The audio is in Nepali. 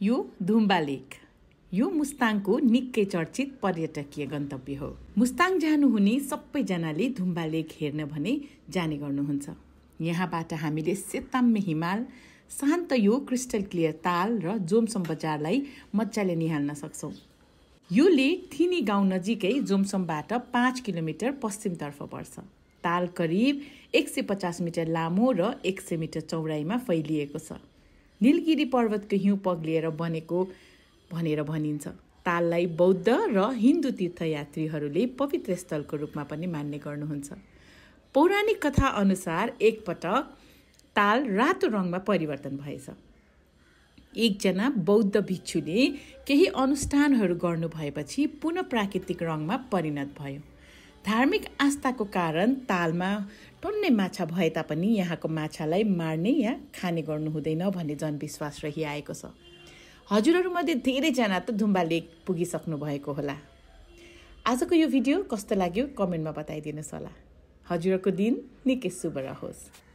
यो धुम्बा लेक यो मुस्ताङको निकै चर्चित पर्यटकीय गन्तव्य हो। मुस्ताङ जानुहुने सबैजनाले धुम्बा लेक हेर्न भने जाने गर्नुहुन्छ। यहाँबाट हामीले सेताम्य हिमाल, शान्त यो क्रिस्टल क्लियर ताल र जोमसोम बजारलाई मजाले निहाल्न सक्छौं। यो लेक थिनी गाउँ नजिकै जोमसोमबाट 5 किलोमिटर पश्चिमतर्फ पर्छ। ताल करिब 150 मिटर लामो र 100 मिटर चौडाइमा फैलिएको छ। नीलगिरी पर्वतको हिउँ पग्लिएर बनेको भनेर भनिन्छ। ताललाई बौद्ध र हिन्दू तीर्थयात्रीहरूले पवित्र स्थलको रूपमा पनि मान्ने गर्नुहुन्छ। पौराणिक कथा अनुसार एकपटक ताल रातो रङमा परिवर्तन भएछ। एकजना बौद्ध भिक्षुले केही अनुष्ठानहरू गर्नु भएपछि पुनः प्राकृतिक रङमा परिणत भयो। धार्मिक आस्थाको कारण तालमा टन्नै माछा भए तापनि यहाँको माछालाई मार्ने या खाने गर्नु हुँदैन भन्ने जनविश्वास रहिआएको छ। हजुरहरूमध्ये धेरैजना त धुम्बा लेक पुगिसक्नु भएको होला। आजको यो भिडियो कस्तो लाग्यो कमेन्टमा बताइदिनुहोस् होला। हजुरहरूको दिन निकै शुभ रहोस्।